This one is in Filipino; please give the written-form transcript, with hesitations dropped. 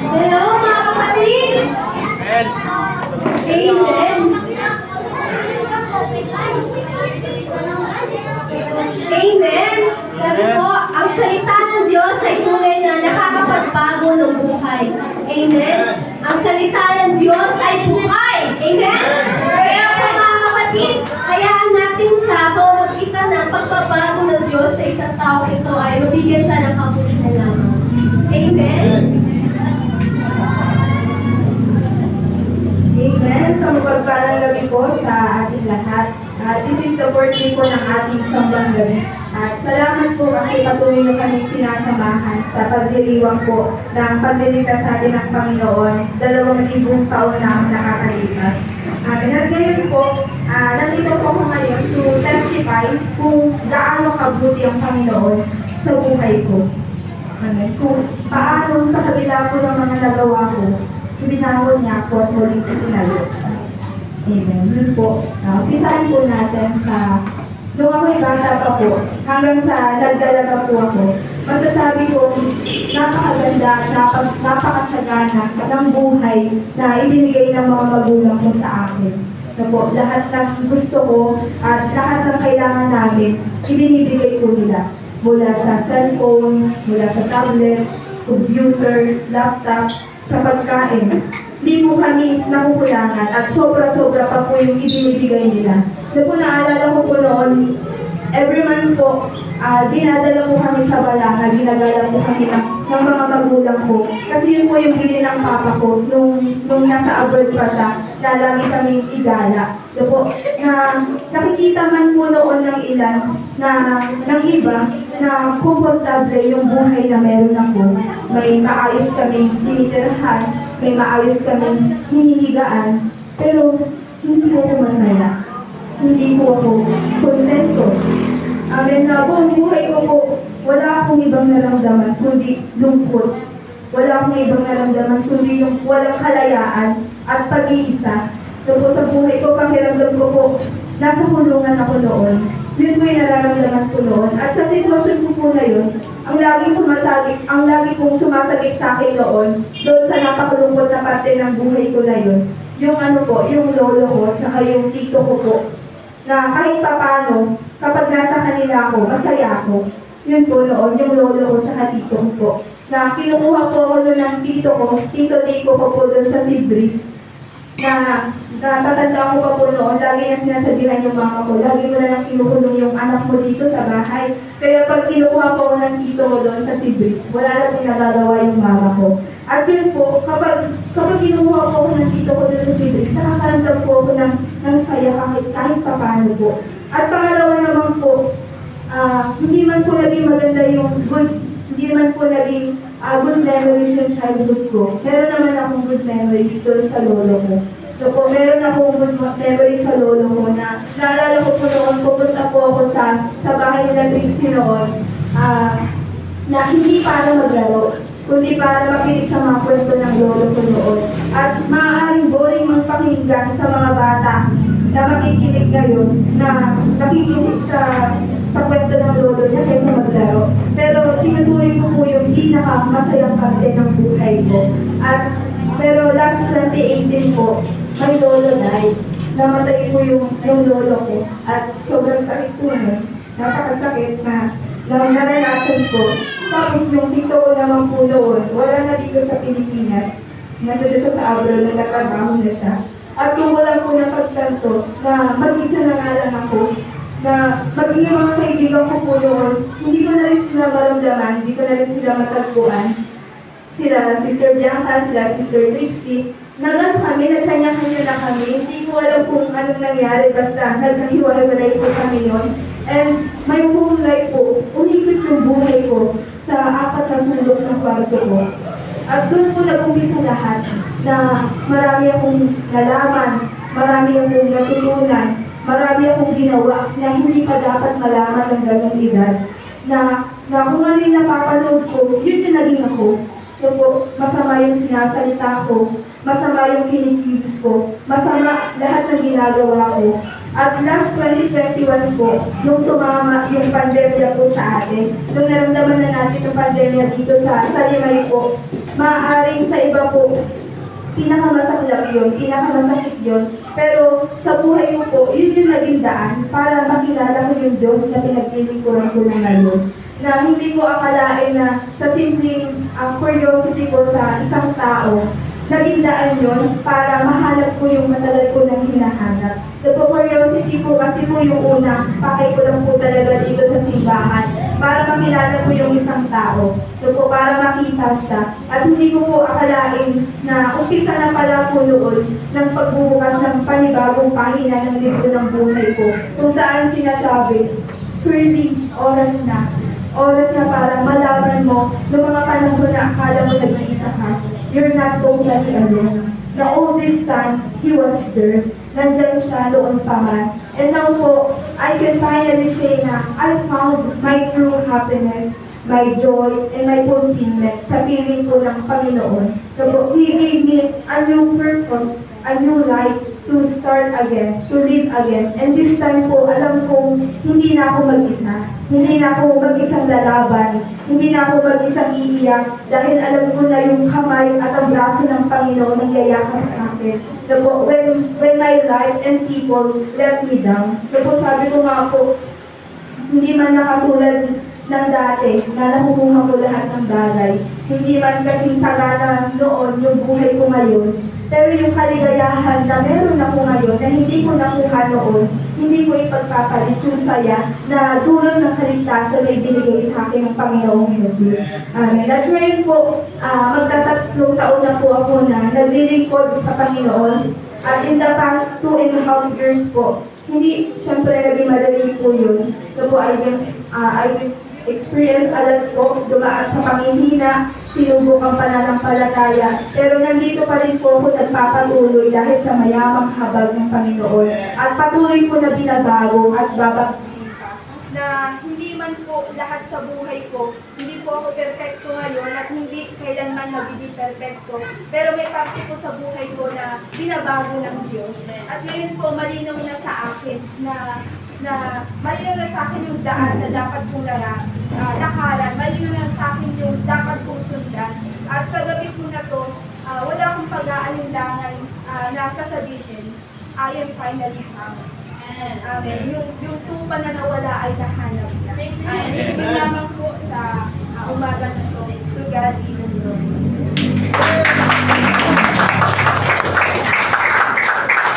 Hello mga kapatid! Amen! Amen! Sabi po, ang salita ng Diyos ay tunay na nakakapagbago ng buhay. Amen! Ang salita ng Diyos ay buhay. Amen! Kaya po mga kapatid, hayaan natin sa pamamagitan ng pagbabago ng Diyos sa isang tao ito ay mabigyan siya ng kabulihan lamang. Amen! Amen. Sa mapagpalang gabi po sa ating lahat. This is the fourth day po ng ating sambang gabi. At salamat po kasi patuloy na kami sinasamahan sa pagdiriwang po ng pagliligtas sa atin ng Panginoon 2,000 taon na ang nakakalipas. At ngayon po, nandito po ako ngayon to testify kung gaano kabuti ang Panginoon sa buhay ko. Kung paano sa kabila po ng mga nagawa ko, ibinangon niya ako at muling itinayo. Amen. Yun po. Umpisahan po natin sa nung ako'y bata pa po, hanggang sa nagdalaga po ako. Masasabi ko, napakaganda, napakasagana ng buhay na ibinigay ng mga magulang ko sa akin. So po, lahat ng gusto ko at lahat ng kailangan namin, ibinibigay ko nila. Mula sa cellphone, mula sa tablet, computer, laptop, sa pagkain. Hindi po kami nakukulangan at sobra-sobra pa po yung ibinibigay nila. So po naalala ko po noon, every month po, dinadala po kami sa Balanga, ginagala po kami ng mga magulang ko. Kasi yun po yung bili ng papa ko nung nasa abroad pa siya, na lagi kaming igala. So po, na nakikita man po noon ng ilan, ng iba, na komportable yung buhay na meron ako. May maayos kaming tinitirhan, may maayos kaming hinihigaan, pero hindi po ako masaya. Hindi po ako kontento. Na buong buhay ko po, wala akong ibang naramdaman kundi lungkot. Wala akong ibang naramdaman kundi yung walang kalayaan at pag-iisa. So po sa buhay ko, pakiramdam ko po, nasa kulungan ako noon. Yun po yung nararamdaman ko noon. At sa sitwasyon ko po na yun, ang lagi kong sumasagip sa akin noon, doon sa napakalungkot na parte ng buhay ko na yun, yung yung lolo ko, tsaka yung tito ko po, na kahit papano, kapag nasa kanila ako, masaya ako. Yun po noon, yung lolo ko, tsaka tito ko po. Na kinukuha po ako doon ng tito Nico ko po doon sa Sibris. Na natatanda ko pa po noon, lagi na sinasabihan yung mama ko, lagi mo na lang kinukulong yung anak mo dito sa bahay. Kaya pag kinukuha po ako ng tito ko doon sa Sibris, wala na po nagagawa yung mama ko. At yun po, kapag kinukuha po ako ng tito ko doon sa Sibris, nakakaramdam po ako ng saya kahit paano po. At pangalawa naman po, hindi man po naging maganda yung hindi man po naging good memories yung childhood ko. Meron naman akong good memories doon sa lolo ko. So po, meron akong good memories sa lolo ko na naalala ko po noon, pupunta po ako sa bahay nila Trixie noon, na hindi para maglaro, kundi para makinig sa mga kwento ng lolo ko noon. At maaaring boring magpakinggan sa mga bata na makikinig ngayon, na nakikinig sa kwento ng lolo niya kaysa maglaro. Pero tinutuloy ko po yung pinaka-masayang parte ng buhay ko. Pero last 2018 po, may lolo died. Namatay po yung lolo ko. At sobrang sakit po nun. Napakasakit na naranasan ko. Tapos yung tito ko naman po noon, wala na dito sa Pilipinas. Nandito siya sa abroad, nagtatrabaho na siya. At kung wala po napagtanto na mag-isa na nga lang ako, na maging yung mga kaibigan ko po noon, hindi ko na rin sila maramdaman, hindi ko na rin sila matagpuan. Sila, Sister Bianca, sila, Sister Trixie, nagkanya-kanya na kami. Hindi ko alam kung anong nangyari, basta nagkahiwa-hiwalay po kami noon. And may whole life po, umikot yung buhay ko sa 4 na sulok ng kwarto ko. At doon po nag-umpisa lahat na marami akong nalaman, marami akong natutunan, marami akong ginawa na hindi pa dapat malaman ng ganong edad. Na kung ano yung napapanood ko, yun yung naging ako. So po, masama yung sinasalita ko, masama yung kinikilos ko, masama lahat ng ginagawa ko. At last 2021 po, nung tumama yung pandemya po sa atin, nung naramdaman na natin yung pandemya dito sa Limay po, maaaring sa iba po, pinakamasaklap yun, pinakamasakit yun. Pero sa buhay ko po, yun yung naging daan para makilala ko yung Diyos na pinaglilingkuran ko na ngayon. Na hindi ko akalain na sa simpleng curiosity ko sa isang tao, naging daan yun para mahanap ko yung matagal ko nang hinahanap. So po, curiosity po kasi po yung una, pakay ko lang po talaga dito sa simbahan para makilala ko yung isang tao. So po, para makita siya. At hindi ko po akalain na umpisa na pala po noon ng pagbubukas ng panibagong pahina ng libro ng buhay ko. Kung saan sinasabi, Curly, oras na. Oras na para malaman mo noong mga panahon na akala mo nag-iisa ka. You're not totally alone. Na all this time, He was there. Nandyan siya noon pa man. And now po, I can finally say na I found my true happiness, my joy, and my fulfillment sa piling ko ng Panginoon. So po, He gave me a new purpose, a new life to start again, to live again. And this time po, alam kong hindi na ako mag-isa. Hindi na ako mag-isang lalaban. Hindi na ako mag-isang iiyak. Dahil alam ko na yung kamay at ang braso ng Panginoon ang yayakap sa akin. So po, when my life and people let me down. So po, sabi ko nga po, hindi man nakatulad ng dati na nakukuha ko lahat ng bagay. Hindi man kasing sagana noon yung buhay ko ngayon. Pero yung kaligayahan na meron ako ngayon na hindi ko nakuha noon, hindi ko ipagpapalit yung saya na dulot ng kaligtasan na ibinigay sa akin ng Panginoong Jesus. Amen. At ngayon po, magtatatlong taon na po ako na naglilingkod sa Panginoon. At in the past 2.5 years po, hindi siyempre naging madali po yun. So po, I experience a lot po, dumaan sa panghihina, sinubok ang pananampalataya. Pero nandito pa rin po ako nagpapatuloy dahil sa mayamang habag ng Panginoon. At patuloy po na binabago at babagin pa. Na hindi man po lahat sa buhay ko, hindi po ako perfecto ngayon at hindi kailanman magiging perfecto. Pero may parte po sa buhay ko na binabago ng Diyos. At ngayon po malinaw na sa akin na malinaw na sa akin yung daan na dapat kong lakaran, malinaw na sa akin yung dapat kong sundan. At sa gabi po na to, wala akong pag-aalinlangan na sasabihin, I am finally found. Amen. Yung tupa na nawala ay nahanap na. Yun lamang po sa umaga na to. To God be the glory.